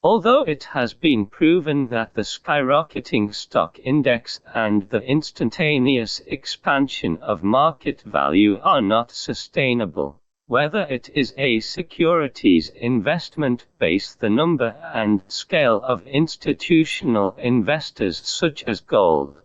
Although it has been proven that the skyrocketing stock index and the instantaneous expansion of market value are not sustainable, whether it is a securities investment base, the number and scale of institutional investors such as gold,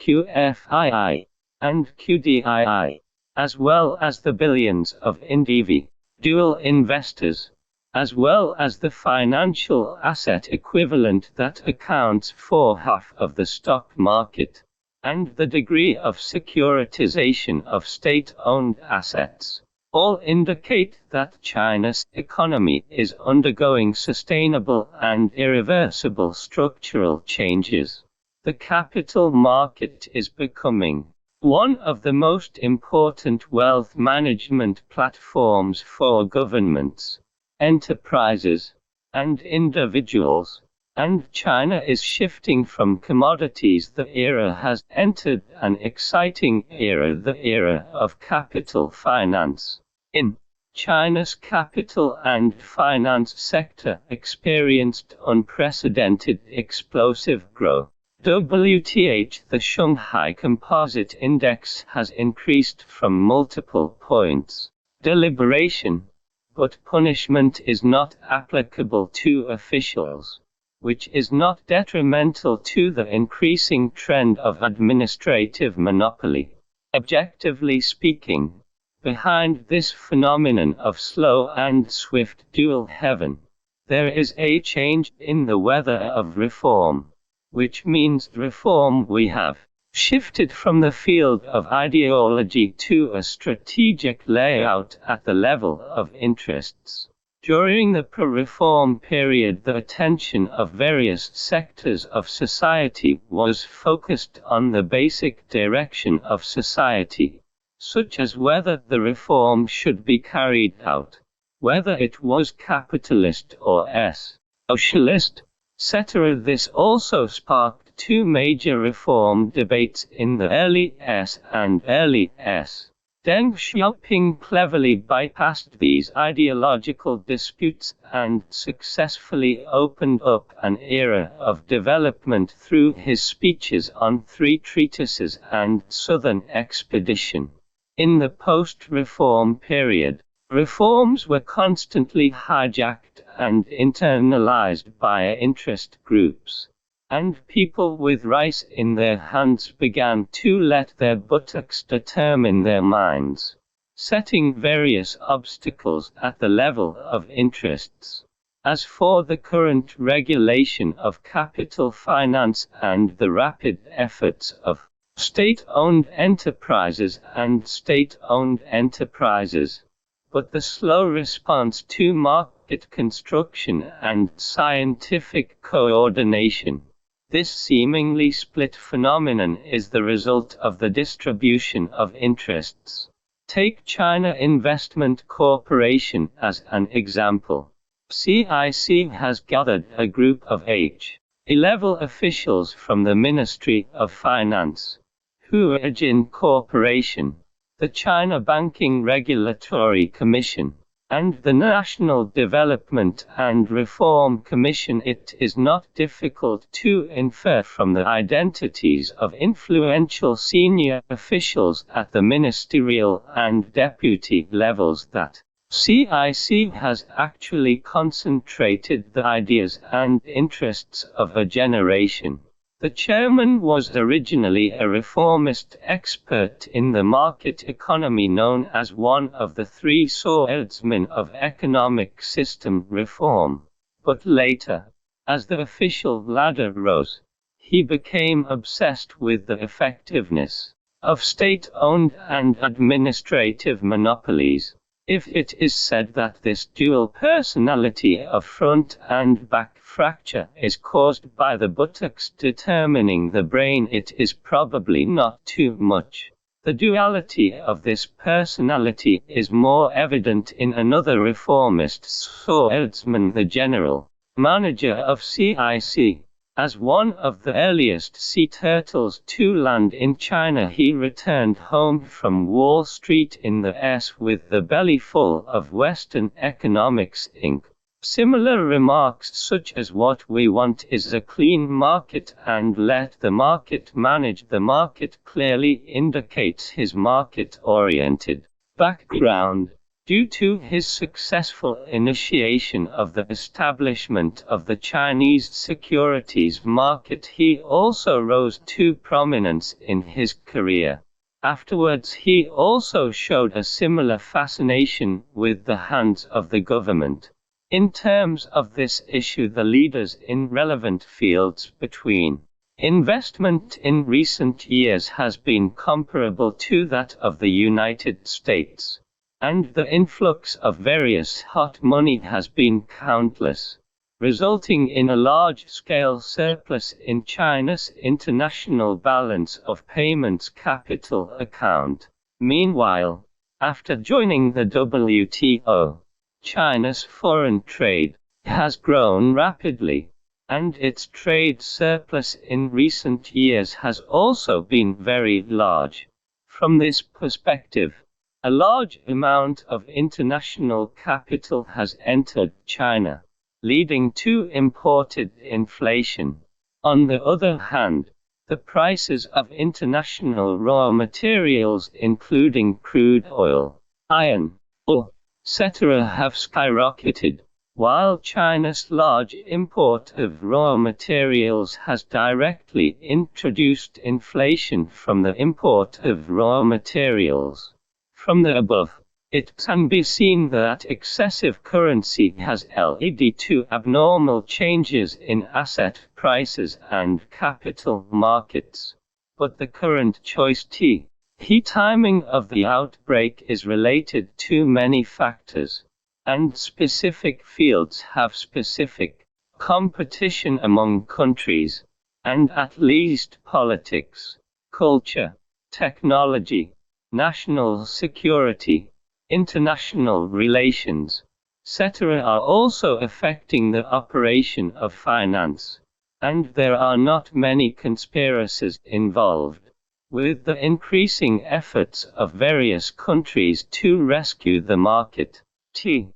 QFII, and QDII, as well as the billions of individual investors, as well as the financial asset equivalent that accounts for half of the stock market, and the degree of securitization of state-owned assets, all indicate that China's economy is undergoing sustainable and irreversible structural changes. The capital market is becoming one of the most important wealth management platforms for governments, enterprises, and individuals, and China is shifting from commodities. The era has entered an exciting era, the era of capital finance. In China's capital and finance sector experienced unprecedented explosive growth. WTH, the Shanghai Composite Index, has increased from multiple points. Deliberation, but punishment is not applicable to officials, which is not detrimental to the increasing trend of administrative monopoly. Objectively speaking, behind this phenomenon of slow and swift dual heaven, there is a change in the weather of reform, which means reform we have shifted from the field of ideology to a strategic layout at the level of interests. During the pro-reform period, the attention of various sectors of society was focused on the basic direction of society, such as whether the reform should be carried out, whether it was capitalist or socialist, etc. This also sparked two major reform debates in the early S and early S. Deng Xiaoping cleverly bypassed these ideological disputes and successfully opened up an era of development through his speeches on Three Treatises and Southern Expedition. In the post-reform period, reforms were constantly hijacked and internalized by interest groups, and people with rice in their hands began to let their buttocks determine their minds, setting various obstacles at the level of interests. As for the current regulation of capital finance and the rapid efforts of state-owned enterprises and state-owned enterprises, but the slow response to market construction and scientific coordination, this seemingly split phenomenon is the result of the distribution of interests. Take China Investment Corporation as an example. CIC has gathered a group of high-level officials from the Ministry of Finance, Huajin Corporation, the China Banking Regulatory Commission, and the National Development and Reform Commission. It is not difficult to infer from the identities of influential senior officials at the ministerial and deputy levels that CIC has actually concentrated the ideas and interests of a generation. The chairman was originally a reformist expert in the market economy, known as one of the three swordsmen of economic system reform. But later, as the official ladder rose, he became obsessed with the effectiveness of state-owned and administrative monopolies. If it is said that this dual personality of front and back fracture is caused by the buttocks determining the brain, it is probably not too much. The duality of this personality is more evident in another reformist swordsman, the general manager of CIC. As one of the earliest sea turtles to land in China, he returned home from Wall Street in the S with the belly full of Western economics, Inc. Similar remarks such as what we want is a clean market and let the market manage the market clearly indicates his market-oriented background. Due to his successful initiation of the establishment of the Chinese securities market, he also rose to prominence in his career. Afterwards, he also showed a similar fascination with the hands of the government. In terms of this issue, the leaders in relevant fields between investment in recent years has been comparable to that of the United States, and the influx of various hot money has been countless, resulting in a large-scale surplus in China's international balance of payments capital account. Meanwhile, after joining the WTO, China's foreign trade has grown rapidly, and its trade surplus in recent years has also been very large. From this perspective, a large amount of international capital has entered China, leading to imported inflation. On the other hand, the prices of international raw materials including crude oil, iron ore, etc. have skyrocketed, while China's large import of raw materials has directly introduced inflation from the import of raw materials. From the above, it can be seen that excessive currency has led to abnormal changes in asset prices and capital markets. But the current choice timing of the outbreak is related to many factors, and specific fields have specific competition among countries, and at least politics, culture, technology, national security, international relations, etc. are also affecting the operation of finance, and there are not many conspiracies involved. With the increasing efforts of various countries to rescue the market, the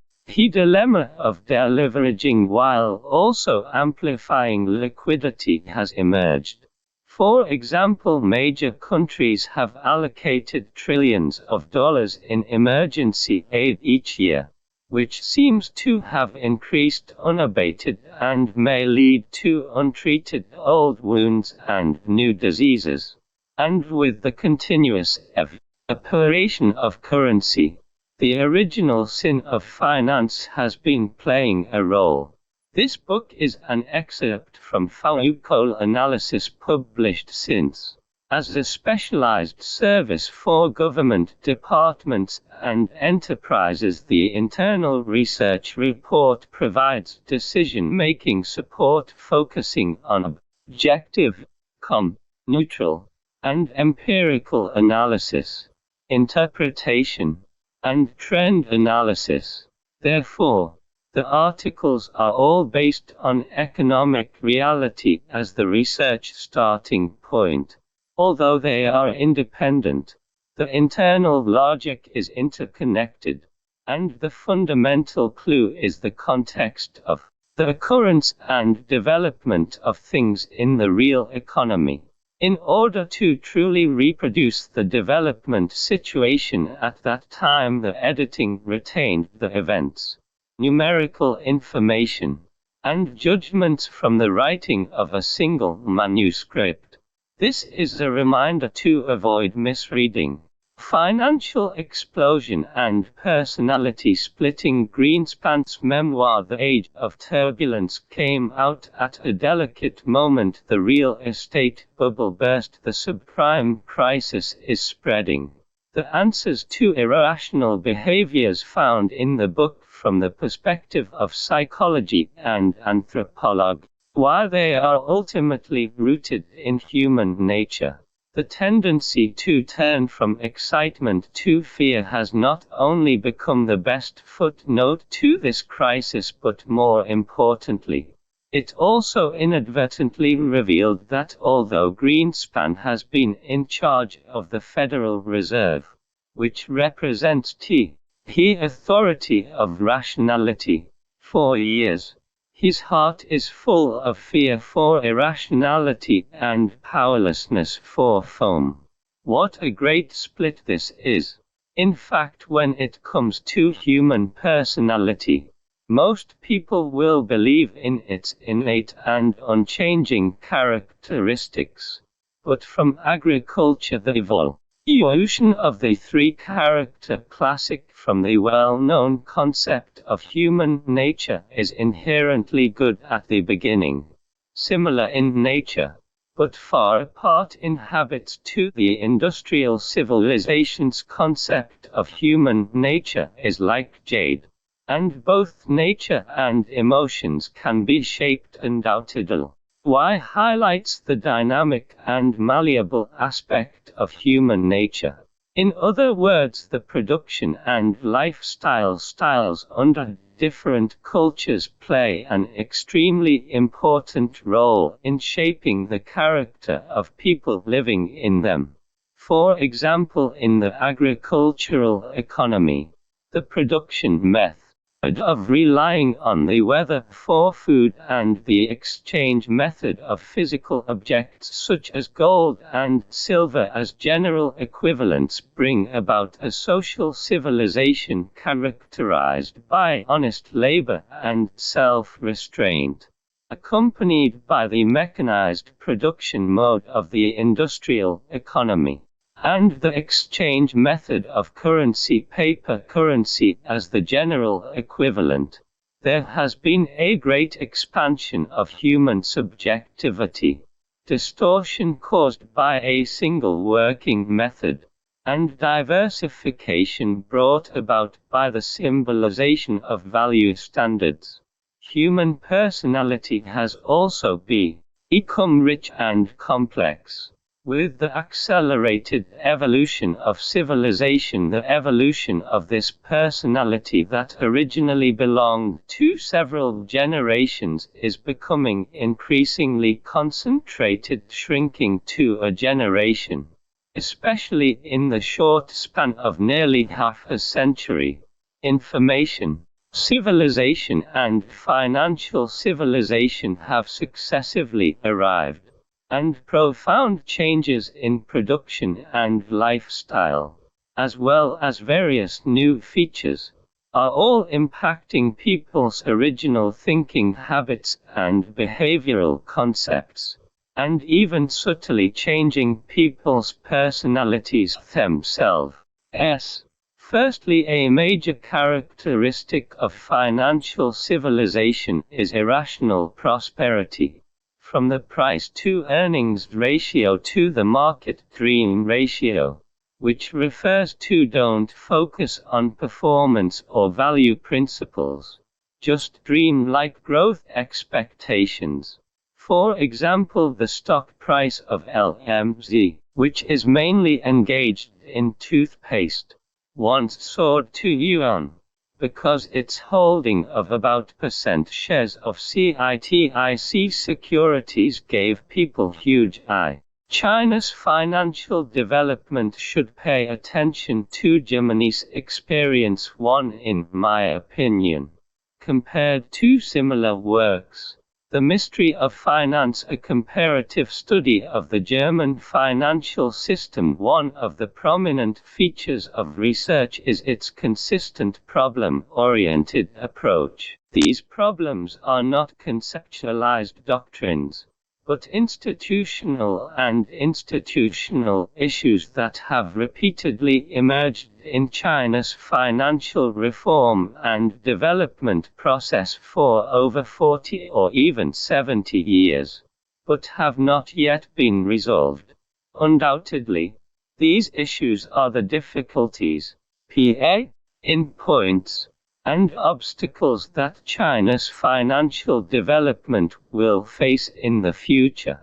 dilemma of deleveraging while also amplifying liquidity has emerged. For example, major countries have allocated trillions of dollars in emergency aid each year, which seems to have increased unabated and may lead to untreated old wounds and new diseases. And with the continuous evaporation of currency, the original sin of finance has been playing a role. This book is an excerpt from Foucault analysis published since, as a specialized service for government departments and enterprises. The internal research report provides decision-making support focusing on objective, neutral, and empirical analysis, interpretation, and trend analysis. Therefore, the articles are all based on economic reality as the research starting point. Although they are independent, the internal logic is interconnected, and the fundamental clue is the context of the occurrence and development of things in the real economy. In order to truly reproduce the development situation at that time, the editing retained the events, numerical information, and judgments from the writing of a single manuscript. This is a reminder to avoid misreading. Financial explosion and personality splitting. Greenspan's memoir The Age of Turbulence came out at a delicate moment. The real estate bubble burst. The subprime crisis is spreading. The answers to irrational behaviors found in the book from the perspective of psychology and anthropology, while they are ultimately rooted in human nature. The tendency to turn from excitement to fear has not only become the best footnote to this crisis, but more importantly, it also inadvertently revealed that although Greenspan has been in charge of the Federal Reserve, which represents the authority of rationality, 4 years. His heart is full of fear for irrationality and powerlessness for foam. What a great split this is. In fact, when it comes to human personality, most people will believe in its innate and unchanging characteristics. But from agriculture, the evolution of the three-character classic from the well-known concept of human nature is inherently good at the beginning, similar in nature, but far apart in habits to the industrial civilization's concept of human nature is like jade, and both nature and emotions can be shaped undoubtedly. Y highlights the dynamic and malleable aspect of human nature. In other words, the production and lifestyle styles under different cultures play an extremely important role in shaping the character of people living in them. For example, in the agricultural economy, the production method of relying on the weather for food and the exchange method of physical objects such as gold and silver as general equivalents bring about a social civilization characterized by honest labor and self-restraint, accompanied by the mechanized production mode of the industrial economy, and the exchange method of currency, paper currency, as the general equivalent. There has been a great expansion of human subjectivity, distortion caused by a single working method, and diversification brought about by the symbolization of value standards. Human personality has also become rich and complex. With the accelerated evolution of civilization, the evolution of this personality that originally belonged to several generations is becoming increasingly concentrated, shrinking to a generation, especially in the short span of nearly half a century. Information civilization and financial civilization have successively arrived, and profound changes in production and lifestyle, as well as various new features, are all impacting people's original thinking habits and behavioral concepts, and even subtly changing people's personalities themselves. Firstly, a major characteristic of financial civilization is irrational prosperity. From the price-to-earnings ratio to the market-dream ratio, which refers to don't focus on performance or value principles, just dream-like growth expectations. For example, the stock price of LMZ, which is mainly engaged in toothpaste, once soared to yuan, because its holding of about % shares of CITIC Securities gave people huge China's financial development should pay attention to Germany's experience, one in my opinion. Compared to similar works, The Mystery of Finance, a comparative study of the German financial system. One of the prominent features of research is its consistent problem-oriented approach. These problems are not conceptualized doctrines, but institutional issues that have repeatedly emerged in China's financial reform and development process for over 40 or even 70 years, but have not yet been resolved. Undoubtedly, these issues are the difficulties, in points, and obstacles that China's financial development will face in the future.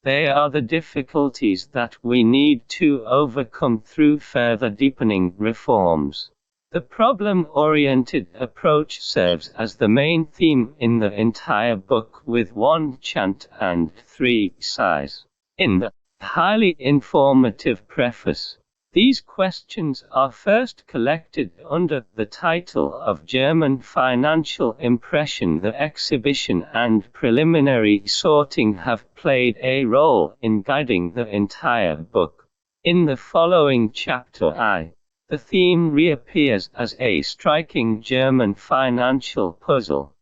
They are the difficulties that we need to overcome through further deepening reforms. The problem-oriented approach serves as the main theme in the entire book, with 1 chant and 3 sighs. In the highly informative preface, These questions are first collected under the title of German Financial Impression. The exhibition and preliminary sorting have played a role in guiding the entire book. In the following chapter the theme reappears as a striking German financial puzzle.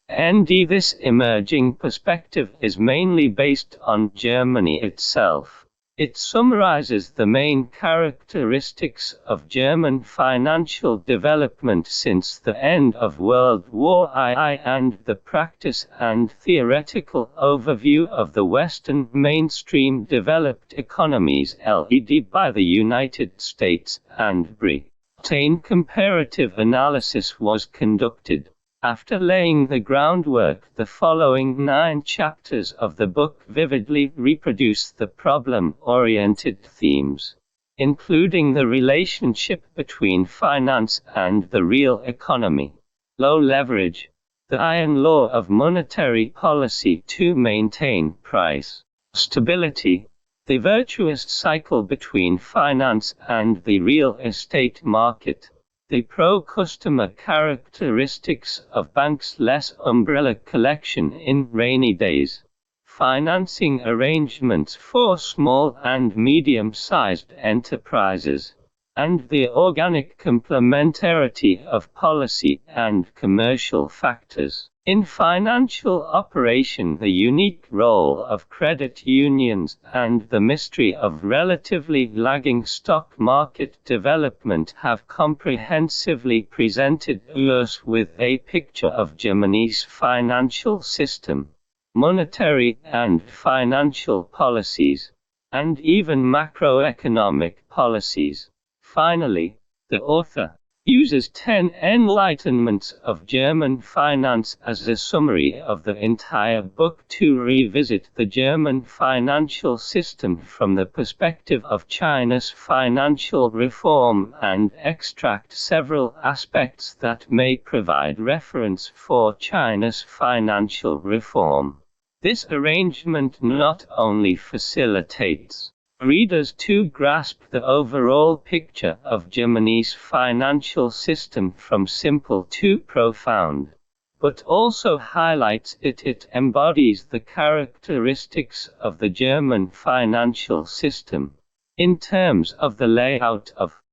This emerging perspective is mainly based on Germany itself. It summarizes the main characteristics of German financial development since the end of World War II and the practice and theoretical overview of the Western mainstream developed economies led by the United States and Britain. Comparative analysis was conducted. After laying the groundwork, the following 9 chapters of the book vividly reproduce the problem-oriented themes, including the relationship between finance and the real economy, low leverage, the iron law of monetary policy to maintain price stability, the virtuous cycle between finance and the real estate market, the pro-customer characteristics of banks' umbrella collection in rainy days, financing arrangements for small and medium-sized enterprises, and the organic complementarity of policy and commercial factors. In financial operation, the unique role of credit unions and the mystery of relatively lagging stock market development have comprehensively presented us with a picture of Germany's financial system, monetary and financial policies, and even macroeconomic policies. Finally, the author uses 10 enlightenments of German finance as a summary of the entire book to revisit the German financial system from the perspective of China's financial reform and extract several aspects that may provide reference for China's financial reform. This arrangement not only facilitates readers to grasp the overall picture of Germany's financial system from simple to profound, but also highlights it embodies the characteristics of the German financial system, in terms of the layout of